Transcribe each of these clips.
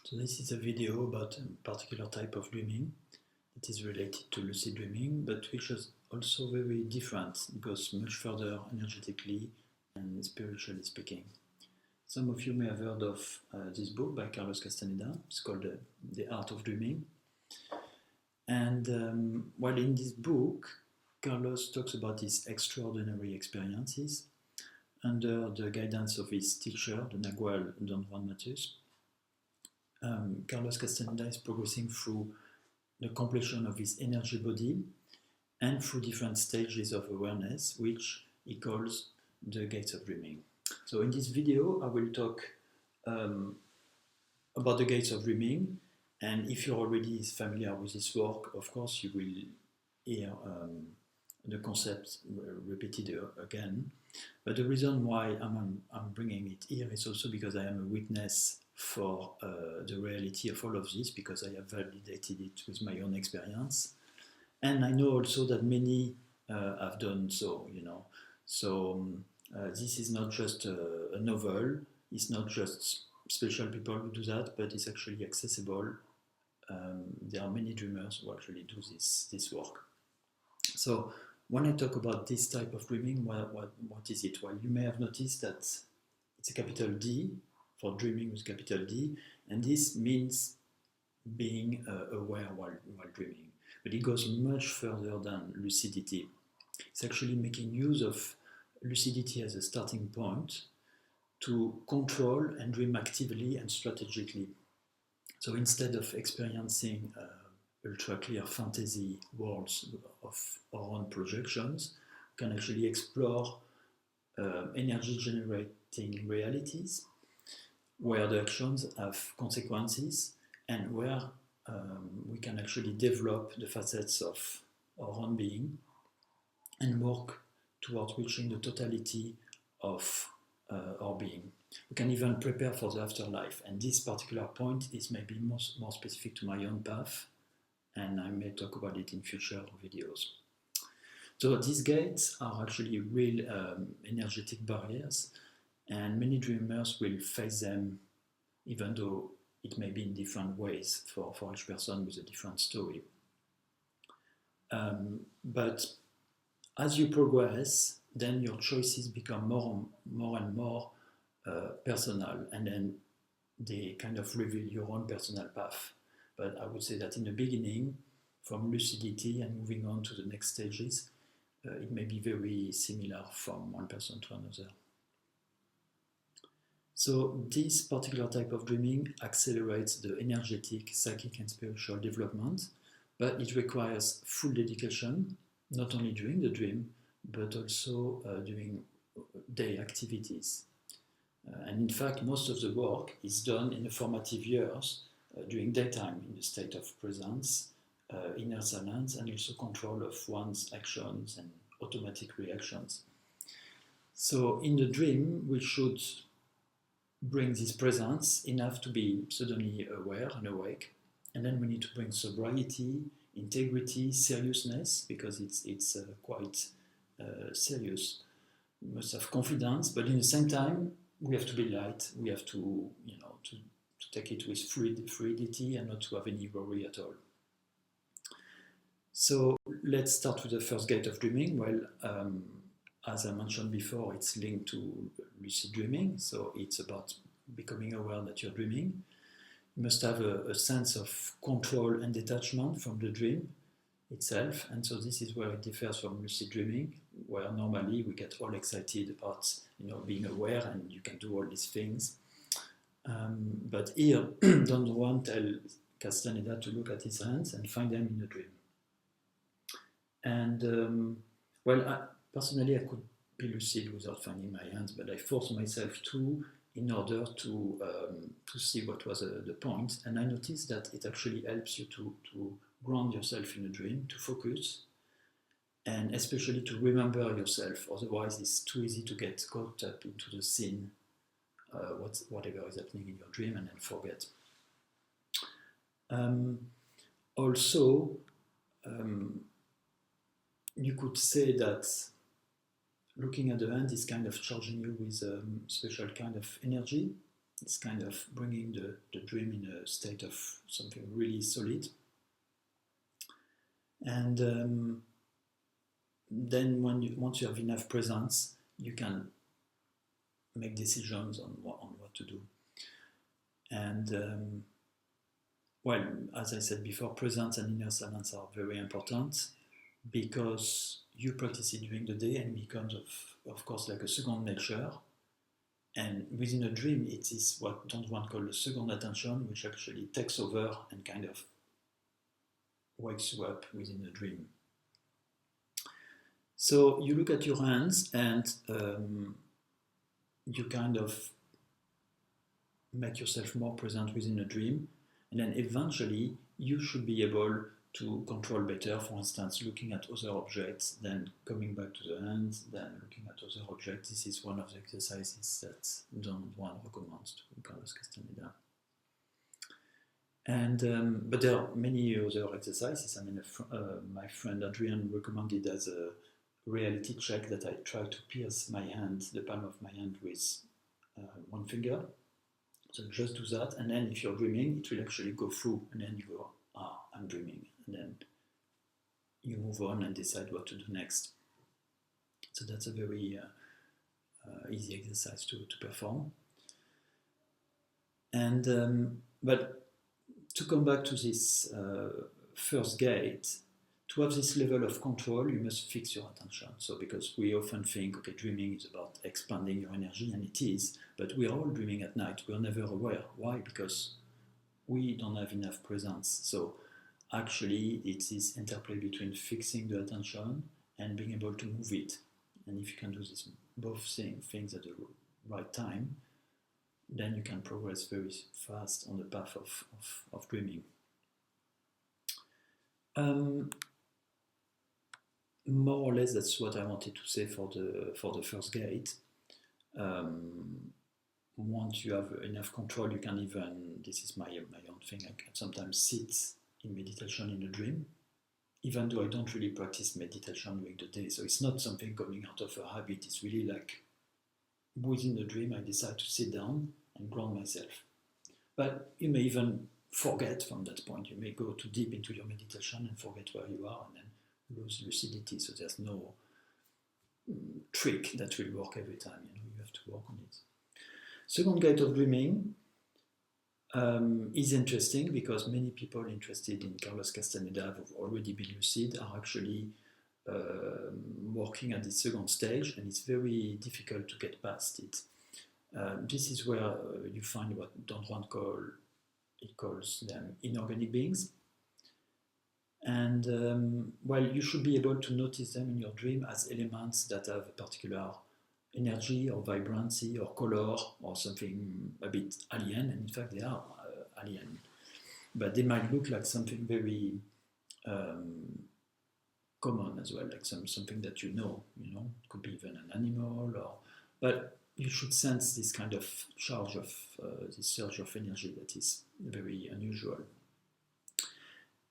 So this is a video about a particular type of dreaming that is related to lucid dreaming, but which is also very different. It goes much further energetically and spiritually speaking. Some of you may have heard of this book by Carlos Castaneda. It's called The Art of Dreaming. And while in this book, Carlos talks about his extraordinary experiences under the guidance of his teacher, the Nagualist Dreaming. Carlos Castaneda is progressing through the completion of his energy body and through different stages of awareness, which he calls the gates of dreaming. So in this video, I will talk about the gates of dreaming, and if you're already familiar with this work, of course, you will hear the concept repeated again. But the reason why I'm bringing it here is also because I am a witness for the reality of all of this, because I have validated it with my own experience. And I know also that many have done so, you know. So this is not just a novel, it's not just special people who do that, but it's actually accessible. There are many dreamers who actually do this work. So when I talk about this type of dreaming, what is it? Well, you may have noticed that it's a capital D, for dreaming with capital D, and this means being aware while dreaming. But it goes much further than lucidity. It's actually making use of lucidity as a starting point to control and dream actively and strategically. So instead of experiencing ultra-clear fantasy worlds of our own projections, we can actually explore energy-generating realities where the actions have consequences and where we can actually develop the facets of our own being and work towards reaching the totality of our being. We can even prepare for the afterlife, and this particular point is maybe more specific to my own path, and I may talk about it in future videos. So these gates are actually real energetic barriers, and many dreamers will face them, even though it may be in different ways for each person with a different story. But as you progress, then your choices become more and more personal, and then they kind of reveal your own personal path. But I would say that in the beginning, from lucidity and moving on to the next stages, it may be very similar from one person to another. So this particular type of dreaming accelerates the energetic, psychic and spiritual development, but it requires full dedication, not only during the dream, but also during day activities. And in fact, most of the work is done in the formative years, during daytime, in the state of presence, inner silence, and also control of one's actions and automatic reactions. So in the dream, we should bring this presence enough to be suddenly aware and awake, and then we need to bring sobriety, integrity, seriousness, because it's quite serious. We must have confidence, but in the same time we have to be light. We have to, to take it with fluidity and not to have any worry at all. So let's start with the first gate of dreaming. Well, as I mentioned before, it's linked to lucid dreaming, so it's about becoming aware that you're dreaming. You must have a sense of control and detachment from the dream itself, and so this is where it differs from lucid dreaming, where normally we get all excited about being aware and you can do all these things. But here, Don Juan tells Castaneda to look at his hands and find them in the dream. And personally, I could be lucid without finding my hands, but I forced myself to, in order to see what was the point. And I noticed that it actually helps you to ground yourself in a dream, to focus, and especially to remember yourself. Otherwise, it's too easy to get caught up into the scene, whatever is happening in your dream, and then forget. Also, you could say that looking at the hand is kind of charging you with a special kind of energy, It's kind of bringing the dream in a state of something really solid. And then once you have enough presence, you can make decisions on what to do. And well, as I said before, presence and inner silence are very important because you practice it during the day and it becomes, of course, like a second nature. And within a dream, it is what Don Juan called the second attention, which actually takes over and kind of wakes you up within a dream. So you look at your hands and you kind of make yourself more present within a dream, and then eventually you should be able to control better, for instance, looking at other objects, then coming back to the hands, then looking at other objects. This is one of the exercises that Don Juan recommends to Carlos Castaneda. And but there are many other exercises. I mean, my friend Adrian recommended as a reality check that I try to pierce my hand, the palm of my hand, with one finger. So just do that, and then if you're dreaming, it will actually go through, and then you go, I'm dreaming, and then you move on and decide what to do next. So that's a very easy exercise to perform. And but to come back to this first gate, to have this level of control, you must fix your attention. So because we often think, okay, dreaming is about expanding your energy, and it is, but we are all dreaming at night. We are never aware. Why? Because we don't have enough presence. So actually, it is interplay between fixing the attention and being able to move it. And if you can do this, both things at the right time, then you can progress very fast on the path of dreaming. More or less, that's what I wanted to say for the first gate. Once you have enough control, you can even, this is my own thing, I can sometimes sit in meditation in a dream, even though I don't really practice meditation during the day. So it's not something coming out of a habit. It's really like within the dream, I decide to sit down and ground myself. But you may even forget from that point. You may go too deep into your meditation and forget where you are, and then lose lucidity. So there's no trick that will work every time. You have to work on it. Second gate of dreaming is interesting because many people interested in Carlos Castaneda who've already been lucid are actually working at the second stage, and it's very difficult to get past it. This is where you find what Don Juan calls them inorganic beings. And well, you should be able to notice them in your dream as elements that have a particular energy or vibrancy or color or something a bit alien, and in fact they are alien. But they might look like something very common as well, like something that you know, it could be even an animal, but you should sense this kind of charge of, this surge of energy that is very unusual.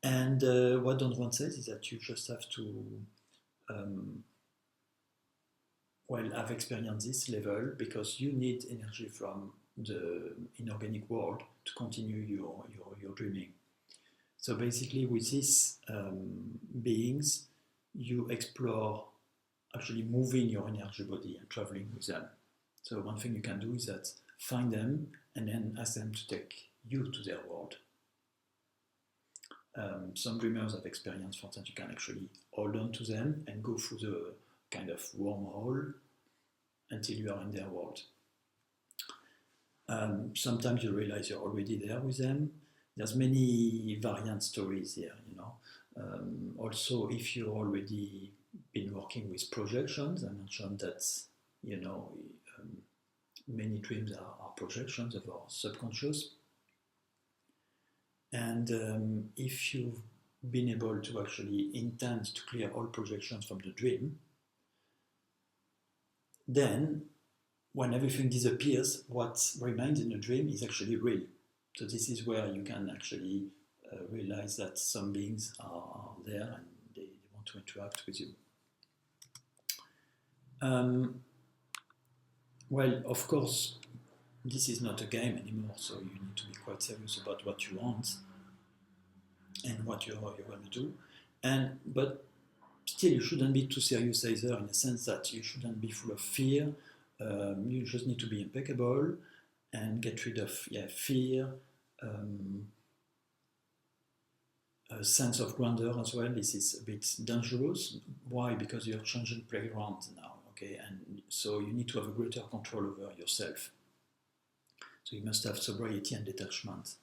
And what Don Juan says is that you just have to, have experienced this level because you need energy from the inorganic world to continue your dreaming. So basically with these beings, you explore actually moving your energy body and traveling with them. So one thing you can do is that find them and then ask them to take you to their world. Some dreamers have experience, for instance, you can actually hold on to them and go through the kind of wormhole until you are in their world. Sometimes you realize you're already there with them. There's many variant stories here, also, if you've already been working with projections, I mentioned that, many dreams are projections of our subconscious. And if you've been able to actually intend to clear all projections from the dream, then when everything disappears, what remains in the dream is actually real. So this is where you can actually realize that some beings are there and they want to interact with you. Well, of course, this is not a game anymore, so you need to be quite serious about what you want and what you're going to do. But still, you shouldn't be too serious either, in the sense that you shouldn't be full of fear. You just need to be impeccable and get rid of fear, a sense of grandeur as well. This is a bit dangerous. Why? Because you're changing playground now, okay? And so you need to have a greater control over yourself. So you must have sobriety and detachment.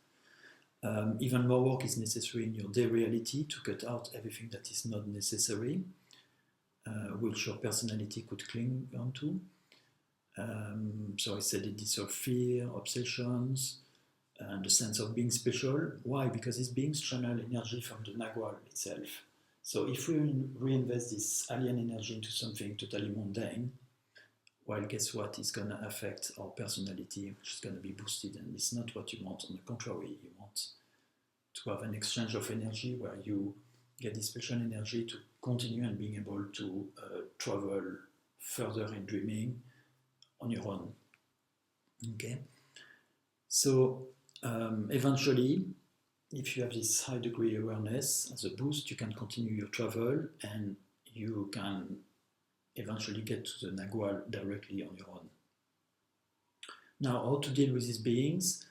Even more work is necessary in your day reality to cut out everything that is not necessary, which your personality could cling onto. So I said it dissolve fear, obsessions, and the sense of being special. Why? Because these beings channel energy from the Nagual itself. So if we reinvest this alien energy into something totally mundane, well, guess what? It's going to affect our personality, which is going to be boosted, and it's not what you want. On the contrary, you want to have an exchange of energy where you get this special energy to continue and being able to travel further in dreaming on your own. Okay? So eventually, if you have this high degree awareness as a boost, you can continue your travel and you can eventually get to the Nagual directly on your own. Now, how to deal with these beings?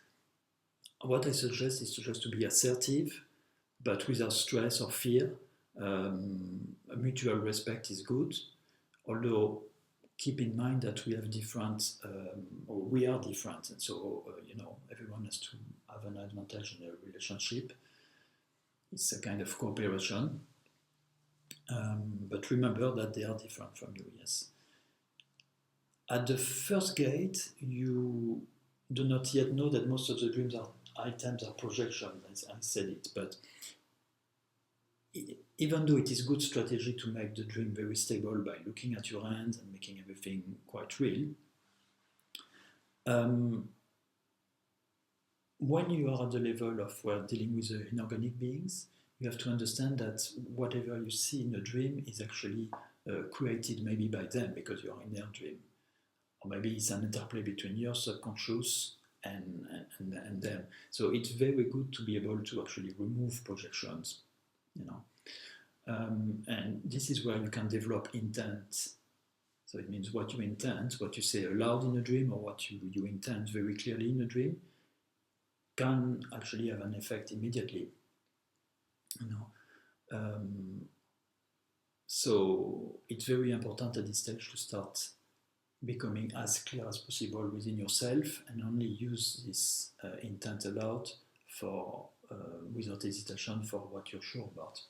What I suggest is just to be assertive, but without stress or fear. Mutual respect is good, although keep in mind that we have different, or we are different, and so everyone has to have an advantage in a relationship. It's a kind of cooperation. But remember that they are different from you, yes. At the first gate, you do not yet know that most of the dreams items are projections, as I said it, but even though it is good strategy to make the dream very stable by looking at your hands and making everything quite real, when you are at the level of dealing with the inorganic beings, you have to understand that whatever you see in a dream is actually created maybe by them because you are in their dream. Or maybe it's an interplay between your subconscious and them. So it's very good to be able to actually remove projections, and this is where you can develop intent. So it means what you intend, what you say aloud in a dream, or what you intend very clearly in a dream, can actually have an effect immediately. So it's very important at this stage to start becoming as clear as possible within yourself and only use this intent aloud for without hesitation for what you're sure about.